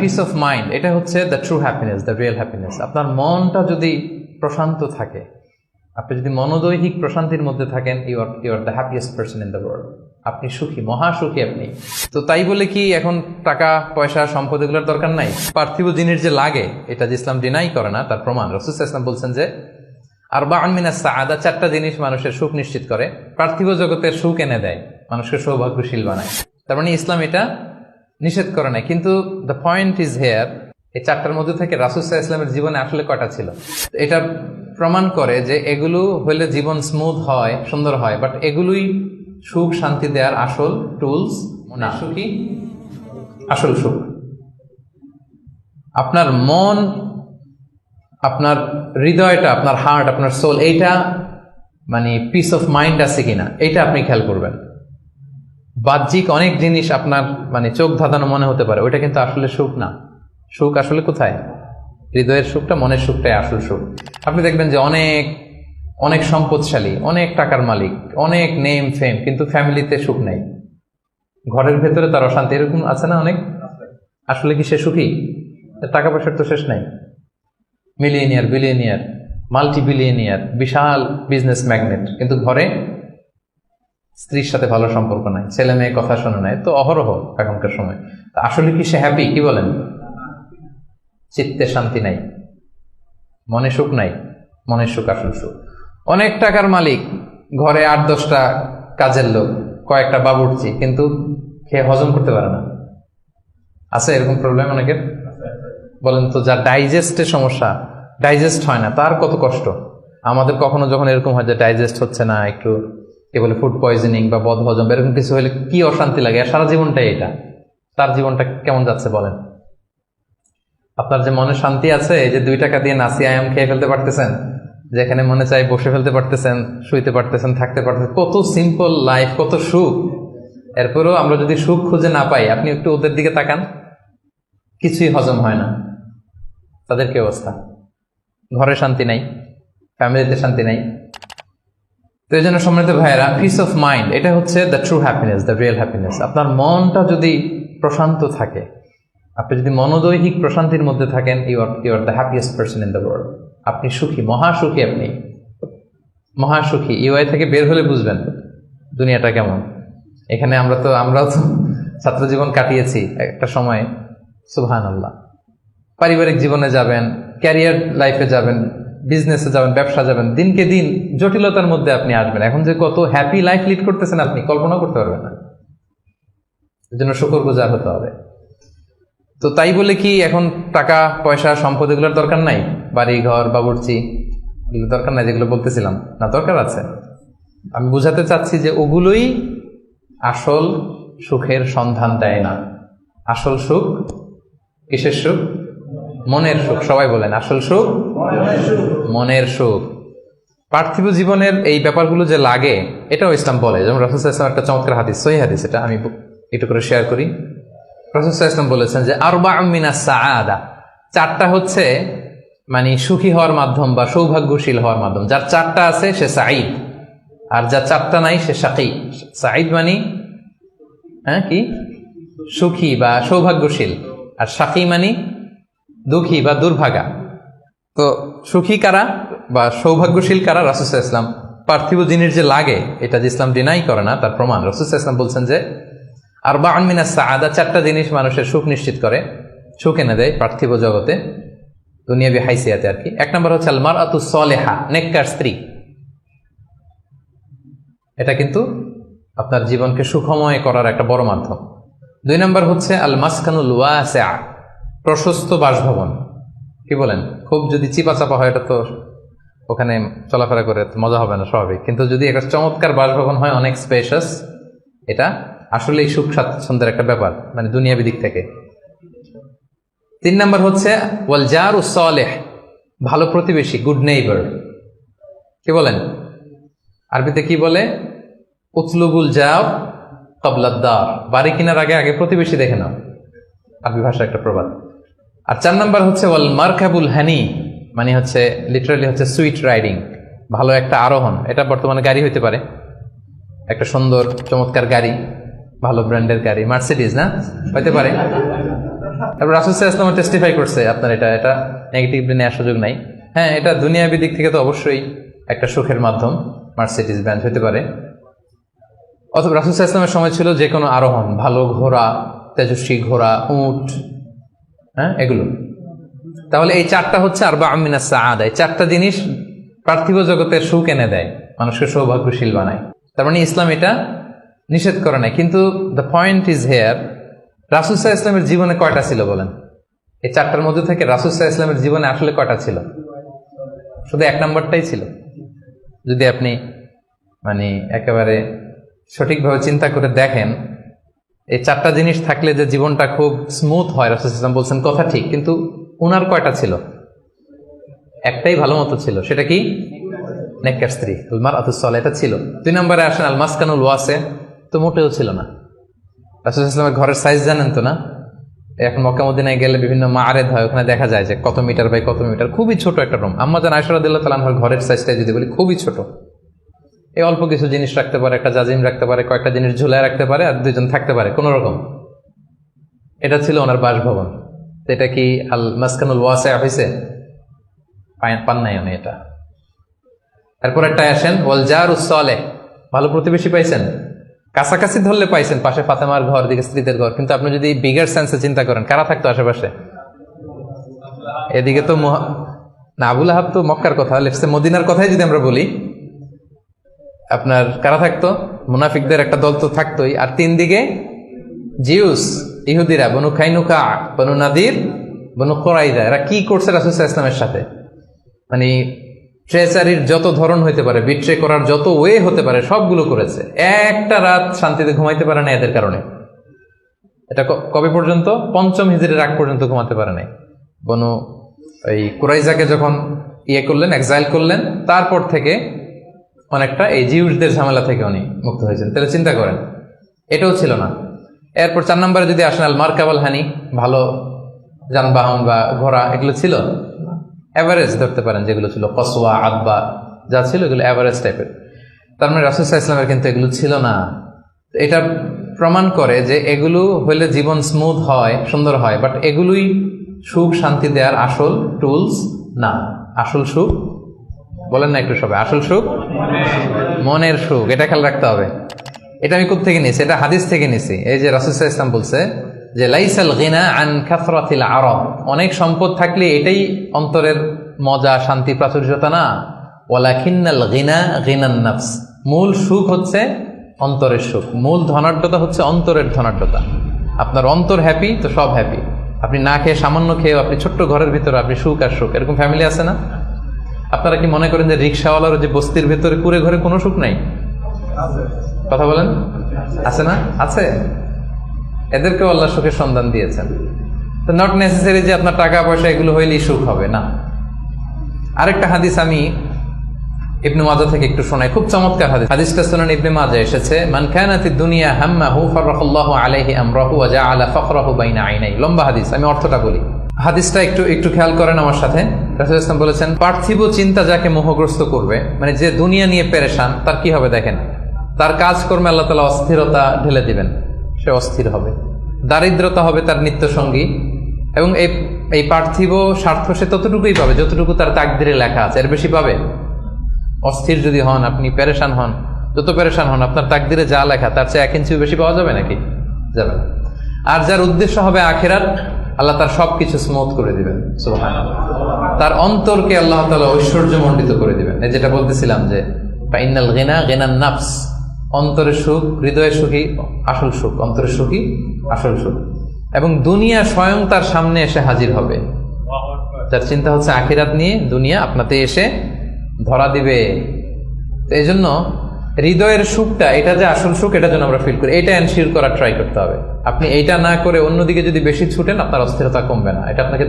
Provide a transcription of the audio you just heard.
Piece of mind, এটা হচ্ছে the true happiness, the real happiness. আপনার মনটা যদি প্রশান্ত থাকে, আপনি যদি মনোদৈহিক প্রশান্তির মধ্যে থাকেন, you are the happiest person in the world. আপনি সুখী, মহাসুখী আপনি। তো তাই বলে কি এখন টাকা পয়সা সম্পদ এগুলোর দরকার নাই? পার্থিব জিনিস যে লাগে, এটা যে ইসলাম ডিনাই করে না, তার প্রমাণ রাসূল সাল্লাল্লাহু আলাইহি ওয়াসাল্লাম বলছেন যে আরবাউন মিনাস সাআদা, চারটা জিনিস মানুষের সুখ নিশ্চিত করে, পার্থিব জগতের সুখ এনে দেয়, মানুষকে সৌভাগ্যশীল বানায়। তার মানে ইসলাম এটা নিষেধ করে নাই। কিন্তু দ্য পয়েন্ট ইজ হেয়ার, এই চারটার মধ্যে থেকে রাসূল সাল্লাল্লাহু আলাইহি ওয়াসাল্লামের জীবনে আসলে কয়টা ছিল? এটা প্রমাণ করে যে এগুলো হলে জীবন স্মুথ হয়, সুন্দর হয়, বাট এগুলোই সুখ শান্তি দেওয়ার আসল টুলস না। সুখী আসল সুখ আপনার মন, আপনার হৃদয়টা, আপনার হার্ট, আপনার সোল, এইটা মানে পিস অফ মাইন্ড আছে কিনা, এইটা আপনি খেয়াল করবেন। বাহ্যিক অনেক জিনিস আপনার মানে চোখ ধাঁধানো মনে হতে পারে, ওইটা কিন্তু আসলে সুখ না। সুখ আসলে কোথায়? হৃদয়ের সুখটা, মনের সুখটাই আসল সুখ। আপনি দেখবেন যে অনেক অনেক সম্পদশালী, অনেক টাকার মালিক, অনেক নেম ফেম, কিন্তু ফ্যামিলিতে সুখ নেই, ঘরের ভেতরে তার অশান্তি, এরকম আছে না অনেক? আসলে কি সে সুখী? টাকা পয়সার তো শেষ নাই, মিলিয়নিয়ার, বিলিয়নিয়ার, মাল্টি বিলিয়নিয়ার, বিশাল বিজনেস ম্যাগনেট, কিন্তু ঘরে স্ত্রীর সাথে ভালো সম্পর্ক নাই, ছেলে মেয়ে কথা শোনে নাই, তো অহরহ এখনকার সময়। আসলে কি সে হ্যাপি? কি বলেন? চিত্তে শান্তি নাই, মনে সুখ নাই। মনের সুখ আসল সুখ। অনেক টাকার মালিক, ঘরে 8-10টা কাজের লোক, কয়েকটা বাবুর্চি, কিন্তু খেয়ে হজম করতে পারে না। আছে এরকম প্রবলেম অনেকের? বলেন তো, যার ডাইজেস্টের সমস্যা, ডাইজেস্ট হয় না, তার কত কষ্ট। আমাদের কখনো যখন এরকম হয় যে ডাইজেস্ট হচ্ছে না, একটু কে বলে ফুড পয়জনিং বা বদ হজম, এরকম কিছু হলে কি অশান্তি লাগে। আর সারা জীবনটাই এটা, তার জীবনটা কেমন যাচ্ছে বলেন? আপনার যে মনে শান্তি আছে, এই যে 2 টাকা দিয়ে নাসি আয়াম খেয়ে ফেলতে পারতেছেন, যেখানে মনে চাই বসে ফেলতে পারতেছেন, শুইতে পারতেছেন, থাকতে পারতেছেন, কত সিম্পল লাইফ, কত সুখ। এরপরেও আমরা যদি সুখ খুঁজে না পাই, আপনি একটু ওদের দিকে তাকান, কিছুই হজম হয় না, তাদের কি অবস্থা? ঘরে শান্তি নাই, ফ্যামিলিতে শান্তি নাই। তো এই জন্য সম্মানিত ভাইয়েরা, পিস অফ মাইন্ড, এটা হচ্ছে the true happiness, the real happiness. আপনার মনটা যদি প্রশান্ত থাকে, আপনি যদি মনোদৈহিক প্রশান্তির মধ্যে থাকেন, you are the happiest person in the world. আপনি সুখী, মহাসুখী, আপনি মহাসুখী। ইউআই থেকে বের হলে বুঝবেন দুনিয়াটা কেমন। এখানে আমরাও তো ছাত্র জীবন কাটিয়েছি একটা সময়, সুবহানাল্লাহ। পারিবারিক জীবনে যাবেন, ক্যারিয়ার লাইফে যাবেন, বিজনেসে যাবেন, ব্যবসা যাবেন, দিনকে দিন জটিলতার মধ্যে আপনি আসবেন। এখন যে কত হ্যাপি লাইফ লিড করতেছেন আপনি কল্পনা করতে পারবেন না। এর জন্য শুকরগুজার হতে হবে। তো তাই বলে কি এখন টাকা পয়সা সম্পদ এগুলোর দরকার নাই? বাড়ি ঘর বাবুর্চি এগুলো দরকার নাই যেগুলো বলতেছিলাম না? দরকার আছে। আমি বুঝাতে চাচ্ছি যে ওগুলোই আসল সুখের সন্ধান দেয় না। আসল সুখ কিসের সুখ? মনের সুখ। সবাই বলেন আসল সুখ মনের সুখ। পার্থিব জীবনের এই ব্যাপারগুলো যে লাগে, এটাও ইসলাম বলে। যেমন রাসূল সাল্লাল্লাহু আলাইহি ওয়াসাল্লাম একটা চমৎকার হাদিস, সহিহ হাদিস, এটা আমি একটু করে শেয়ার করি। রাসূল সাল্লাল্লাহু আলাইহি ওয়াসাল্লাম বলেছেন যে আরবাউন মিনাস সাআদা, চারটা হচ্ছে মানে সুখী হওয়ার মাধ্যম বা সৌভাগ্যশীল হওয়ার মাধ্যম। যার চারটা আছে সে সাঈদ, আর যার চারটা নাই সে শাকী। সাঈদ মানে কি? সুখী বা সৌভাগ্যশীল, আর শাকী মানে দুঃখী বা দুর্ভাগা। তো সুখী কারা বা সৌভাগ্যশীল কারা? রাসূল সাল্লাল্লাহু আলাইহি ওয়াসাল্লাম পার্থিব জিনিস যে লাগে, এটা যে ইসলাম ডিনাই করে না, তার প্রমাণ রাসূল সাল্লাল্লাহু আলাইহি ওয়াসাল্লাম বলছেন যে আরবাউন মিনাস সাআদা, চারটা জিনিস মানুষের সুখ নিশ্চিত করে, সুখ এনে দেয় পার্থিব জগতে, দুনিয়াবি হাইসিয়াতে আর কি। 1 নম্বর হচ্ছে আল মারআতু সালিহা, নেককার স্ত্রী। এটা কিন্তু আপনার জীবনকে সুখময় করার একটা বড় মাধ্যম। 2 নম্বর হচ্ছে আল মাসকানুল ওয়াসিআ, প্রশস্ত বাসভবন। কি বলেন? খুব যদি চিপা চাপা হয়, এটা তো ওখানে চলাফেরা করে মজা হবে না, স্বাভাবিক। কিন্তু যদি একটা চমৎকার বাসভবন হয়, অনেক স্পেশাস, এটা আসলেই সুখ স্বাচ্ছন্দ্যের একটা ব্যাপার, মানে দুনিয়াবি দিক থেকে। 3 নম্বর হচ্ছে ওয়াল জারুস সালিহ, ভালো প্রতিবেশী, গুড নেইবার। কি বলেন? আরবিতে কি বলে? উতলুবুল জার ক্বাবলাদ দার, বাড়ি কেনার আগে আগে প্রতিবেশী দেখে নাও, আরবি ভাষা একটা প্রবাদ। আর 4 নম্বর হচ্ছে ওয়াল মারকাবুল হানি, মানে হচ্ছে লিটারালি হচ্ছে সুইট রাইডিং, ভালো একটা আরোহণ। এটা বর্তমানে গাড়ি হইতে পারে, একটা সুন্দর চমৎকার গাড়ি, ভালো ব্র্যান্ডের গাড়ি, মার্সিডিজ না হইতে পারে, তারপর রাসূল সাল্লাল্লাহু আলাইহি ওয়াসাল্লাম টেস্টিফাই করছে আপনার এটা নেগেটিভলি নেওয়ার সুযোগ নাই। হ্যাঁ, এটা দুনিয়াবী দিক থেকে তো অবশ্যই একটা সুখের মাধ্যম, মার্সিডিজ বেঞ্জ হতে পারে। অথবা রাসূল সাল্লাল্লাহু আলাইহি ওয়াসাল্লামের সময় ছিল যে কোনো আরোহণ, ভালো ঘোড়া, তেজস্বী ঘোড়া, উট, হ্যাঁ এগুলো। তাহলে এই চারটা হচ্ছে আরবাউম মিনাস সাআদা। এই চারটা জিনিস পার্থিব জগতের সুখ এনে দেয়, মানুষকে সৌভাগ্যশীল বানায়। তার মানে ইসলাম এটা নিষেধ করে নাই। কিন্তু দ্য পয়েন্ট ইজ হেয়ার, রাসূল সাল্লাল্লাহু আলাইহি ওয়াসাল্লামের জীবনে কয়টা ছিল বলেন? এই চারটার মধ্যে থেকে রাসূল সাল্লাল্লাহু আলাইহি ওয়াসাল্লামের জীবনে আসলে কয়টা ছিল? শুধু এক নম্বরটাই ছিল। যদি আপনি মানে একেবারে সঠিকভাবে চিন্তা করে দেখেন, এই চারটা জিনিস থাকলে যে জীবনটা খুব স্মুথ হয়, রাসূল সাল্লাল্লাহু আলাইহি ওয়াসাল্লাম বলছেন কথা ঠিক, কিন্তু উনার কয়টা ছিল? একটাই ভালো মতো ছিল। সেটা কি? নেককার স্ত্রী, আল মারআতুস সালিহা, এটা ছিল। 2 নম্বরে আসেন আল মাসকানুল ওয়াসি, তো মোটেও ছিল না। রাসূল সাল্লাল্লাহু আলাইহি ওয়াসাল্লামের ঘরের সাইজ জানেন তো না? এখন মক্কা মদিনায় গেলে বিভিন্ন মাআরেদ হয়, ওখানে দেখা যায় যে কত মিটার বাই কত মিটার, খুবই ছোট একটা রুম। আম্মা জান আয়েশা রাদিয়াল্লাহু তাআলা আনহার ঘরের সাইজটাই যদি বলি, খুবই ছোট। এই অল্প কিছু জিনিস রাখতে পারে, একটা জাজিম রাখতে পারে, কয়েকটা জিনিস ঝুলায় রাখতে পারে, আর 2 জন থাকতে পারে কোন রকম। এটা ছিল ওনার বাসভবন। এটা কি আল মাসকানুল ওয়াসি হইছে? পান নাই উনি এটা। এরপর একটা আসেন ওয়াল জারুস সালেহ, ভালো প্রতিবেশী পাইছেন, কাছাকাছি ধরলে পাইছেন, পাশে ফাতেমার ঘর, দিকে স্ত্রীদের ঘর। কিন্তু আপনি যদি বিগার সেন্সে চিন্তা করেন, কারা থাকতো আশেপাশে? এদিকে তো না, আবুল আহাব তো মক্কার কথা, লেটসে মদিনার কথাই যদি আমরা বলি, আপনার কারা থাকতো? মুনাফিকদের একটা দল তো থাকতোই, আর 3 দিকে জিউস, ইহুদিরা, বনু কাইনুকা, বনু নাদির, বনু কুরাইজা। এরা কি করছে রাসূল সাল্লাল্লাহু আলাইহি ওয়াসাল্লামের সাথে? মানে ট্রেচারির যত ধরন হইতে পারে, বিট্রে করার যত ওয়ে হতে পারে, সবগুলো করেছে। একটা রাত শান্তিতে ঘুমাইতে পারে না এদের কারণে। এটা কবে পর্যন্ত? 5ম হিজরির আগ পর্যন্ত ঘুমাতে পারে নাই। বনু এই কুরাইজাকে যখন করলেন, এক্সাইল করলেন, তারপর থেকে অনেকটা এই জিউসদের ঝামেলা থেকে উনি মুক্ত হয়েছেন। তাহলে চিন্তা করেন, এটাও ছিল না। এরপর 4 নম্বরে যদি আসেন আল মারকাবাল হানি, ভালো যানবাহন বা ঘোড়া, এগুলো ছিল? অ্যাভারেজ ধরতে পারেন যেগুলো ছিল, কসওয়া, আদবা যা ছিল এগুলো অ্যাভারেজ টাইপের। তার মানে রাসূল সাল্লাল্লাহু আলাইহি ওয়াসাল্লামের কিন্তু এগুলো ছিল না। এটা প্রমাণ করে যে এগুলো হইলে জীবন স্মুথ হয়, সুন্দর হয়, বাট এগুলোই সুখ শান্তি দেওয়ার আসল টুলস না। আসল সুখ বলেন না একটু সবাই, আসল সুখ মনের সুখ। এটা খেয়াল রাখতে হবে। এটা আমি কোত্থেকে নিয়েছি? এটা হাদিস থেকে নিয়েছি। এই যে রাসূল সাল্লাল্লাহু আলাইহি ওয়াসাল্লাম বলছে যে লাইসাল গিনা আন কাসরাতিল আরাব, অনেক সম্পদ থাকলে এটাই অন্তরের মজা, শান্তি, প্রাচুর্যতা না। ওয়ালাকিন্নাল গিনা গিনান নাফস, মূল সুখ হচ্ছে অন্তরের সুখ, মূল ধনাঢ্যতা হচ্ছে অন্তরের ধনাঢ্যতা। আপনার অন্তর হ্যাপি তো সব হ্যাপি। আপনি না খেয়ে, সামান্য খেয়েও, আপনি ছোট্ট ঘরের ভিতরে আপনি সুখ আর সুখ, এরকম ফ্যামিলি আছে না? আপনারা কি মনে করেন যে রিক্সাওয়ালার যে বস্তির ভেতরে কুড়ে ঘরে কোনো সুখ নাই? কথা বলেন, আছে না? আছে। এদেরকেও আল্লাহ সুখের সন্ধান দিয়েছেন। তো নট নেসেসারি যে আপনার টাকা পয়সা এগুলো হইলেই সুখ হবে না। আরেকটা হাদিস আমি ইবনে মাজাহ থেকে একটু শোনাই, খুব চমৎকার হাদিস। হাদিসটা সুনান ইবনে মাজাহ এসেছে, মান কানাতিদ দুনিয়া হাম্মাহু ফারাকাল্লাহু আলাইহি আমরাহু ওয়া জাআলা ফাকরাহু বাইনা আইনাই। লম্বা হাদিস, আমি অর্থটা বলি। হাদিসটা একটু খেয়াল করেন আমার সাথে। রাসূল সাল্লাল্লাহু আলাইহি ওয়াসাল্লাম বলেছেন, পার্থিব চিন্তা যাকে মোহগ্রস্ত করবে, মানে যে দুনিয়া নিয়ে পেরেশান, তার কি হবে দেখেন? তার কাজকর্মে আল্লাহ তাআলা অস্থিরতা ঢেলে দিবেন, সে অস্থির হবে। দারিদ্রতা হবে তার নিত্য সঙ্গী, এবং এই পার্থিব স্বার্থ সে ততটুকুই পাবে যতটুকু তার তাকদিরে লেখা আছে, এর বেশি পাবে? অস্থির যদি হন, আপনি পেরেশান হন, যত পেরেশান হন, আপনার তাকদিরে যা লেখা তার চেয়ে 1 ইঞ্চিও বেশি পাওয়া যাবে নাকি? যাবে না। আর যার উদ্দেশ্য হবে আখিরাত, আল্লাহ তার সবকিছু স্মুথ করে দিবেন, সুবহানাল্লাহ। তার অন্তরকে আল্লাহ তাআলা ঐশ্বর্যমণ্ডিত করে দিবেন। এই যেটা বলতেছিলাম যে ফাইনাল গিনা গিনান নাফস, অন্তরের সুখ, হৃদয়ের সুখী আসল সুখ, অন্তরের সুখী আসল সুখ। এবং দুনিয়া স্বয়ং তার সামনে এসে হাজির হবে। যার চিন্তা হচ্ছে আখিরাত নিয়ে, দুনিয়া আপনাতে এসে ধরা দিবে। তো এই জন্য হৃদয়ের সুখটা, এটা যে আসল সুখ, এটা যেন আমরা ফিল করি, এটা এনশিওর করার ট্রাই করতে হবে। আপনি এইটা না করে অন্যদিকে যদি বেশি ছুটেন, আপনার অস্থিরতা কমবে না। এটা আপনাকে